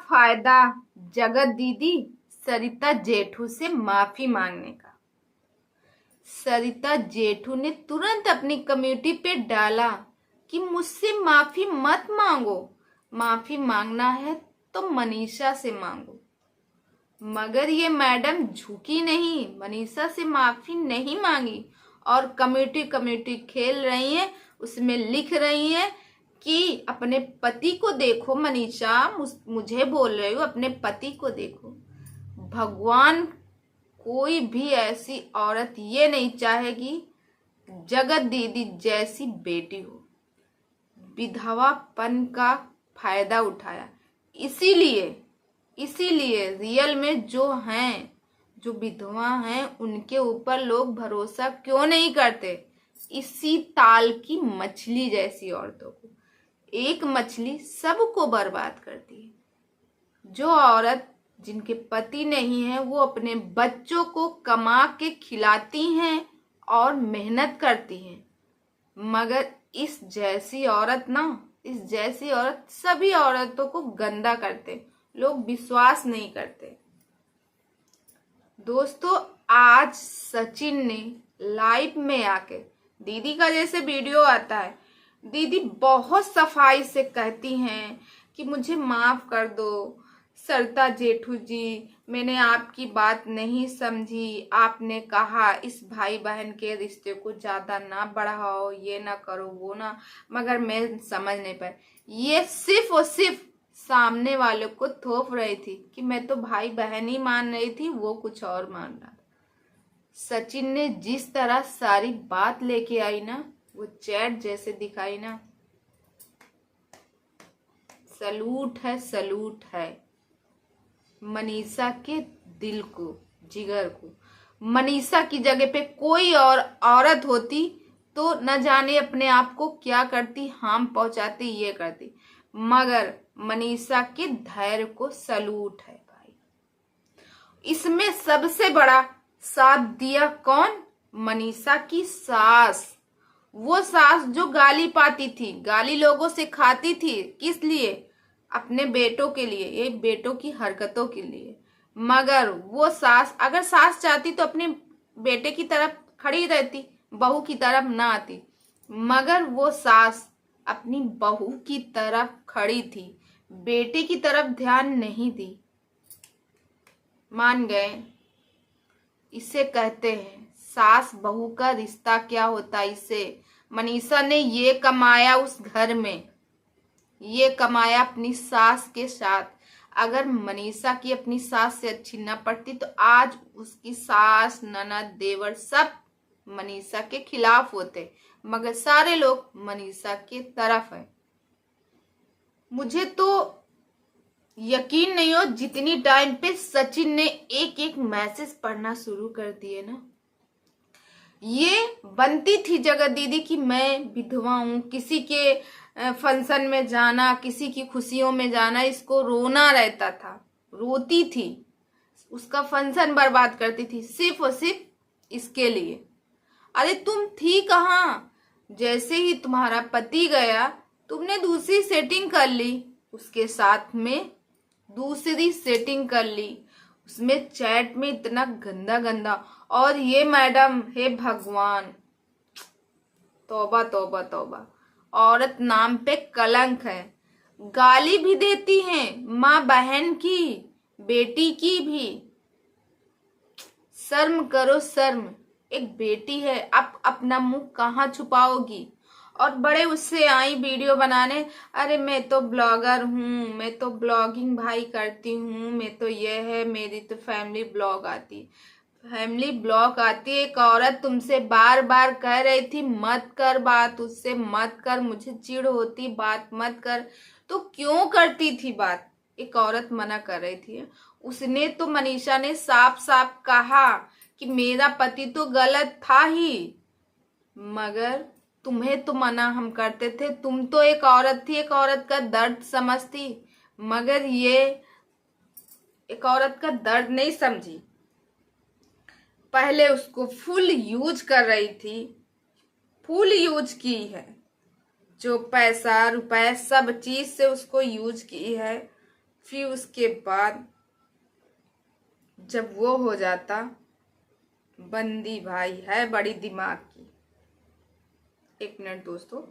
फायदा जगत दीदी सरिता जेठू से माफी मांगने का। सरिता जेठू ने तुरंत अपनी कम्युनिटी पे डाला कि मुझसे माफी मत मांगो, माफी मांगना है तो मनीषा से मांगो। मगर ये मैडम झुकी नहीं, मनीषा से माफी नहीं मांगी और कम्युनिटी खेल रही है, उसमें लिख रही है कि अपने पति को देखो मनीषा, मुझे बोल रही हो, अपने पति को देखो। भगवान कोई भी ऐसी औरत ये नहीं चाहेगी जगत दीदी जैसी बेटी हो। विधवापन का फायदा उठाया, इसीलिए रियल में जो हैं, जो विधवा हैं, उनके ऊपर लोग भरोसा क्यों नहीं करते। इसी ताल की मछली जैसी औरतों को, एक मछली सबको बर्बाद करती है। जो औरत जिनके पति नहीं है वो अपने बच्चों को कमा के खिलाती हैं और मेहनत करती हैं, मगर इस जैसी औरत सभी औरतों को गंदा करते, लोग विश्वास नहीं करते। दोस्तों, आज सचिन ने लाइव में आके दीदी का जैसे वीडियो आता है, दीदी बहुत सफाई से कहती हैं कि मुझे माफ कर दो सरिता जेठू जी, मैंने आपकी बात नहीं समझी, आपने कहा इस भाई बहन के रिश्ते को ज्यादा ना बढ़ाओ, ये ना करो वो ना, मगर मैं समझ नहीं पाई। ये सिर्फ और सिर्फ सामने वाले को थोप रही थी कि मैं तो भाई बहन ही मान रही थी, वो कुछ और मान रहा था। सचिन ने जिस तरह सारी बात लेके आई ना, वो चैट जैसे दिखाई ना, सलूट है मनीषा के दिल को, जिगर को। मनीषा की जगह पे कोई और औरत होती तो न जाने अपने आप को क्या करती, हार्म पहुंचाती, ये करती, मगर मनीषा के धैर्य को सलूट है भाई। इसमें सबसे बड़ा साथ दिया कौन? मनीषा की सास। वो सास जो गाली पाती थी, गाली लोगों से खाती थी, किस लिए? अपने बेटों के लिए, ये बेटों की हरकतों के लिए। मगर वो सास, अगर सास चाहती तो अपने बेटे की तरफ खड़ी रहती, बहू की तरफ ना आती, मगर वो सास अपनी बहू की तरफ खड़ी थी, बेटे की तरफ ध्यान नहीं दी। मान गए? इसे कहते हैं सास बहू का रिश्ता क्या होता है। इसे मनीषा ने ये कमाया उस घर में, ये कमाया अपनी सास के साथ। अगर मनीषा की अपनी सास से अच्छी न पड़ती तो आज उसकी सास, ननद, देवर सब मनीषा के खिलाफ होते, मगर सारे लोग मनीषा के तरफ है। मुझे तो यकीन नहीं हो जितनी टाइम पे सचिन ने एक एक मैसेज पढ़ना शुरू कर दिए ना। ये बनती थी जगत दीदी कि मैं विधवा हूं, किसी के फंक्शन में जाना, किसी की खुशियों में जाना, इसको रोना रहता था, रोती थी, उसका फंक्शन बर्बाद करती थी सिर्फ और सिर्फ इसके लिए। अरे तुम थी कहाँ? जैसे ही तुम्हारा पति गया तुमने दूसरी सेटिंग कर ली, उसके साथ में दूसरी सेटिंग कर ली, उसमें चैट में इतना गंदा गंदा। और ये मैडम, हे भगवान, तौबा तौबा तौबा, औरत नाम पे कलंक है। गाली भी देती हैं, माँ बहन की, बेटी की भी। शर्म करो शर्म, एक बेटी है, आप अपना मुंह कहाँ छुपाओगी? और बड़े उससे आई वीडियो बनाने, अरे मैं तो ब्लॉगर हूँ, मैं तो ब्लॉगिंग भाई करती हूँ, मैं तो ये है, मेरी तो फैमिली ब्लॉग आती। फैमिली ब्लॉग आती। एक औरत तुमसे बार बार कह रही थी मत कर बात, उससे मत कर, मुझे चिढ़ होती, बात मत कर, तो क्यों करती थी बात? एक औरत मना कर रही थी, उसने तो, मनीषा ने साफ साफ कहा कि मेरा पति तो गलत था ही, मगर तुम्हें तो मना हम करते थे, तुम तो एक औरत थी, एक औरत का दर्द समझती, मगर ये एक औरत का दर्द नहीं समझी। पहले उसको फुल यूज कर रही थी, फुल यूज की है, जो पैसा रुपए सब चीज से उसको यूज की है, फिर उसके बाद जब वो हो जाता, बंदी भाई है बड़ी दिमाग की। एक मिनट दोस्तों,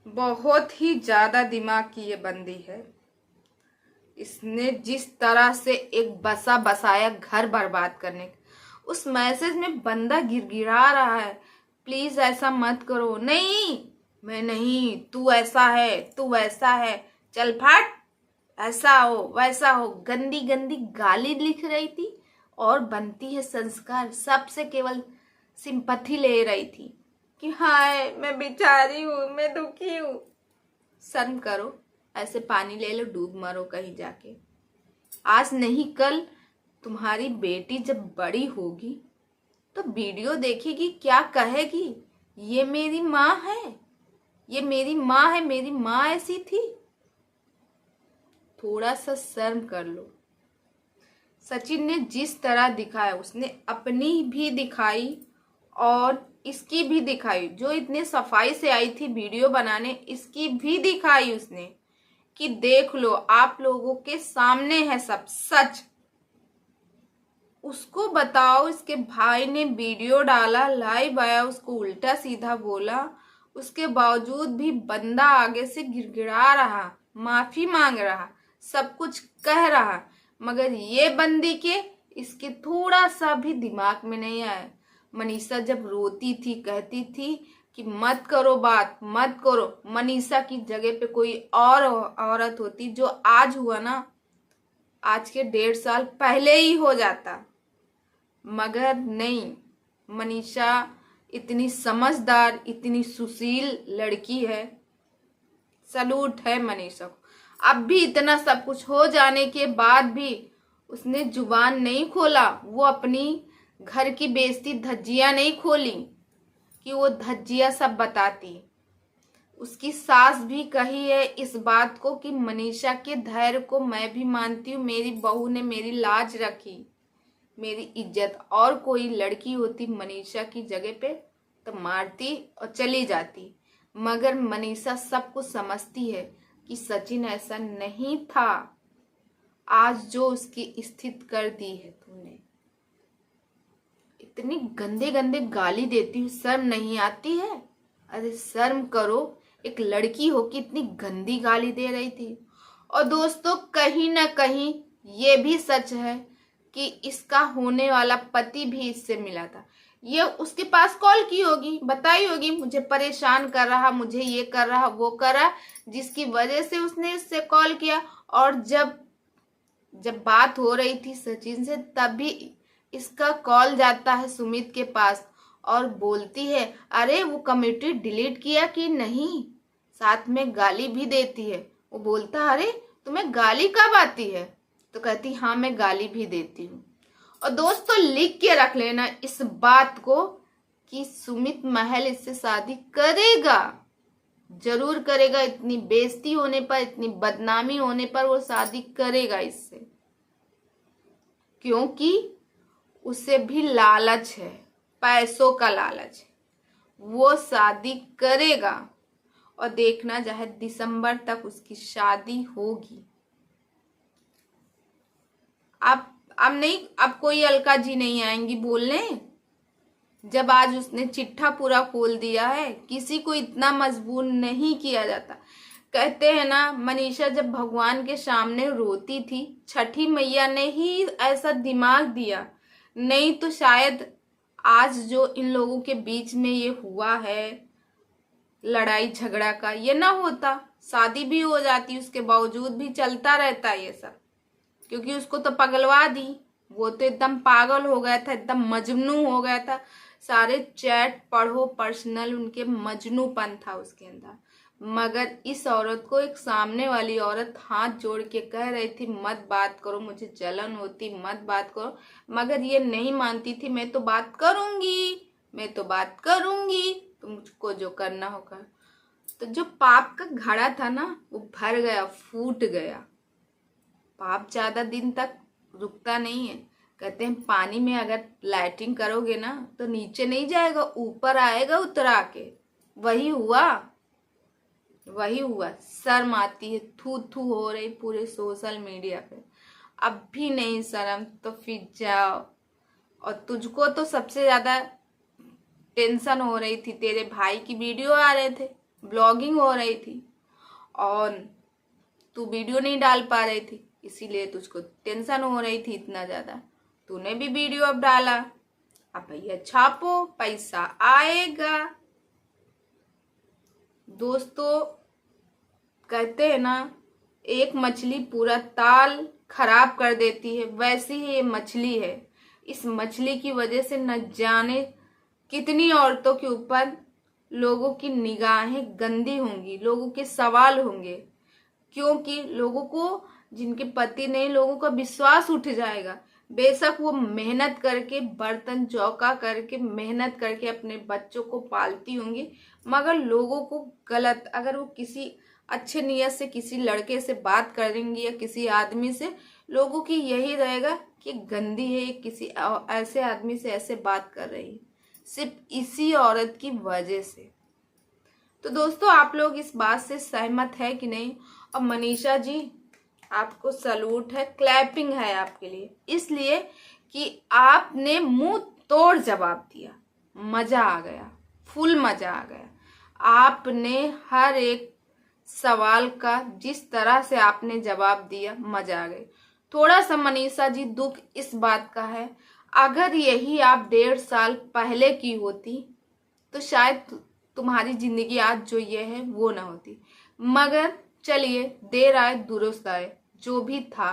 बहुत ही ज्यादा दिमाग की ये बंदी है। इसने जिस तरह से एक बसा बसाया घर बर्बाद करने का, उस मैसेज में बंदा गिड़गिड़ा रहा है, प्लीज ऐसा मत करो, नहीं मैं नहीं, तू ऐसा है, तू वैसा है, चल फट, ऐसा हो वैसा हो, गंदी गंदी गाली लिख रही थी। और बनती है संस्कार, सबसे केवल सिंपैथी ले रही थी कि हाय मैं बेचारी हूँ, मैं दुखी हूँ। शर्म करो, ऐसे पानी ले लो, डूब मरो कहीं जाके। आज नहीं कल तुम्हारी बेटी जब बड़ी होगी तो वीडियो देखेगी, क्या कहेगी, ये मेरी माँ है, ये मेरी माँ है, मेरी माँ ऐसी थी। थोड़ा सा शर्म कर लो। सचिन ने जिस तरह दिखाया, उसने अपनी भी दिखाई और इसकी भी दिखाई। जो इतने सफाई से आई थी वीडियो बनाने, इसकी भी दिखाई उसने कि देख लो, आप लोगों के सामने है सब सच। उसको बताओ, इसके भाई ने वीडियो डाला, लाइव आया, उसको उल्टा सीधा बोला, उसके बावजूद भी बंदा आगे से गिड़गिड़ा रहा, माफी मांग रहा, सब कुछ कह रहा। मगर ये बंदी के इसके थोड़ा सा भी दिमाग में नहीं आया। मनीषा जब रोती थी, कहती थी कि मत करो बात, मत करो, मनीषा की जगह पे कोई और औरत होती, जो आज हुआ ना, आज के 1.5 साल पहले ही हो जाता। मगर नहीं, मनीषा इतनी समझदार, इतनी सुशील लड़की है। सलूट है मनीषा को। अब भी इतना सब कुछ हो जाने के बाद भी उसने जुबान नहीं खोला। वो अपनी घर की बेइज्जती धज्जियां नहीं खोली कि वो धज्जियां सब बताती। उसकी सास भी कही है इस बात को कि मनीषा के धैर्य को मैं भी मानती हूँ, मेरी बहू ने मेरी लाज रखी, मेरी इज्जत। और कोई लड़की होती मनीषा की जगह पे तो मारती और चली जाती। मगर मनीषा सब कुछ समझती है कि सचिन ऐसा नहीं था। आज जो उसकी स्थिति कर दी है तूने, इतनी गंदे गंदे गाली देती हूँ, शर्म नहीं आती है? अरे शर्म करो, एक लड़की हो कि इतनी गंदी गाली दे रही थी। और दोस्तों, कहीं ना कहीं ये भी सच है कि इसका होने वाला पति भी इससे मिला था। ये उसके पास कॉल की होगी, बताई होगी, मुझे परेशान कर रहा, मुझे ये कर रहा, वो कर रहा, जिसकी वजह से उसने इससे कॉल किया। और जब बात हो रही थी सचिन से, तभी इसका कॉल जाता है सुमित के पास और बोलती है, अरे वो कमेंट डिलीट किया कि नहीं, साथ में गाली भी देती है। वो बोलता, अरे तुम्हें गाली कब आती है? तो कहती, हाँ मैं गाली भी देती हूँ। और दोस्तों, लिख के रख लेना इस बात को कि सुमित महल इससे शादी करेगा, जरूर करेगा। इतनी बेइज्जती होने पर, इतनी बदनामी होने पर वो शादी करेगा इससे, क्योंकि उसे भी लालच है, पैसों का लालच है। वो शादी करेगा और देखना, चाहे दिसंबर तक उसकी शादी होगी। अब कोई अलका जी नहीं आएंगी बोलने, जब आज उसने चिट्ठा पूरा खोल दिया है। किसी को इतना मजबूर नहीं किया जाता। कहते हैं ना, मनीषा जब भगवान के सामने रोती थी, छठी मैया ने ही ऐसा दिमाग दिया, नहीं तो शायद आज जो इन लोगों के बीच में ये हुआ है लड़ाई झगड़ा का, ये ना होता। शादी भी हो जाती, उसके बावजूद भी चलता रहता ये सब, क्योंकि उसको तो पगलवा दी। वो तो एकदम पागल हो गया था, एकदम मजनू हो गया था। सारे चैट पढ़ो, पर्सनल, उनके मजनूपन था उसके अंदर। मगर इस औरत को एक सामने वाली औरत हाथ जोड़ के कह रही थी, मत बात करो, मुझे जलन होती, मत बात करो। मगर ये नहीं मानती थी, मैं तो बात करूंगी, मैं तो बात करूंगी, तुमको जो करना होगा। तो जो पाप का घड़ा था ना, वो भर गया, फूट गया। पाप ज्यादा दिन तक रुकता नहीं है। कहते हैं पानी में अगर लाइटिंग करोगे ना तो नीचे नहीं जाएगा, ऊपर आएगा उतरा के। वही हुआ। वही हुआ, शर्म आती है, थू थू हो रही पूरे सोशल मीडिया पे। अब भी नहीं शर्म तो फिर जाओ। और तुझको तो सबसे ज्यादा टेंशन हो रही थी, तेरे भाई की वीडियो आ रहे थे, ब्लॉगिंग हो रही थी, और तू वीडियो नहीं डाल पा रही थी, इसीलिए तुझको टेंशन हो रही थी इतना ज्यादा। तूने भी वीडियो अब डाला, अब भैया छापो, पैसा आएगा। दोस्तों, कहते हैं ना, एक मछली पूरा ताल खराब कर देती है, वैसी ही ये मछली है। इस मछली की वजह से न जाने कितनी औरतों के ऊपर लोगों की निगाहें गंदी होंगी, लोगों के सवाल होंगे, क्योंकि लोगों को, जिनके पति नहीं, लोगों का विश्वास उठ जाएगा। बेशक वो मेहनत करके, बर्तन चौका करके, मेहनत करके अपने बच्चों को पालती होंगी, मगर लोगों को गलत, अगर वो किसी अच्छे नियत से किसी लड़के से बात करेंगी या किसी आदमी से, लोगों की यही रहेगा कि गंदी है, किसी ऐसे आदमी से ऐसे बात कर रही है, सिर्फ इसी औरत की वजह से। तो दोस्तों, आप लोग इस बात से सहमत है कि नहीं? और मनीषा जी, आपको सलूट है, क्लैपिंग है आपके लिए, इसलिए कि आपने मुंह तोड़ जवाब दिया। मजा आ गया, फुल मजा आ गया। आपने हर एक सवाल का जिस तरह से आपने जवाब दिया, मजा आ गई। थोड़ा सा मनीषा जी दुख इस बात का है, अगर यही आप 1.5 साल पहले की होती तो शायद तुम्हारी जिंदगी आज जो ये है वो ना होती। मगर चलिए, देर आए दुरुस्त आए, जो भी था।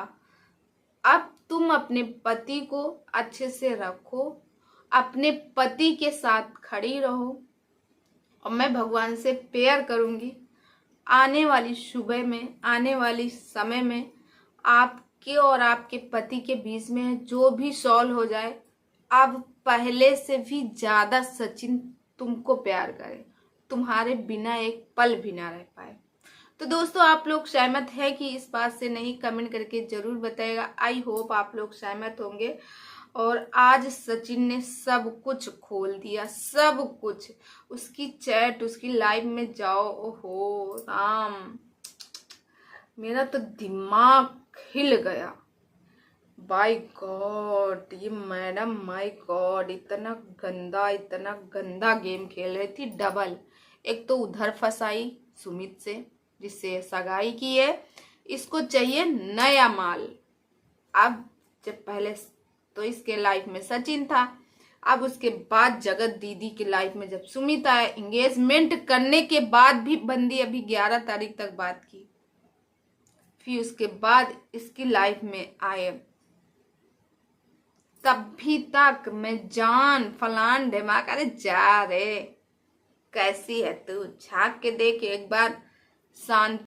अब तुम अपने पति को अच्छे से रखो, अपने पति के साथ खड़ी रहो, और मैं भगवान से प्रेयर करूंगी आने वाली सुबह में, आने वाली समय में आपके और आपके पति के बीच में जो भी सॉल्व हो जाए, अब पहले से भी ज्यादा सचिन तुमको प्यार करे, तुम्हारे बिना एक पल भी ना रह पाए। तो दोस्तों, आप लोग सहमत है कि इस बात से? नहीं, कमेंट करके जरूर बताइएगा। आई होप आप लोग सहमत होंगे। और आज सचिन ने सब कुछ खोल दिया, सब कुछ। उसकी चैट, उसकी लाइव में जाओ, ओहो राम, मेरा तो दिमाग हिल गया। बाय गॉड, ये मैडम, माय गॉड, इतना गंदा गेम खेल रही थी। डबल, एक तो उधर फंसाई सुमित से, जिससे सगाई की है, इसको चाहिए नया माल। अब जब पहले तो इसके लाइफ में सचिन था, अब उसके बाद जगत दीदी की लाइफ में जब सुमित आया, एंगेजमेंट करने के बाद भी बंदी अभी 11 तारीख तक बात की, फिर उसके बाद इसकी लाइफ में आए, तभी तक मैं जान फलान ढमाक, अरे जा रे, कैसी है तू, झांक के देख एक बार, शांति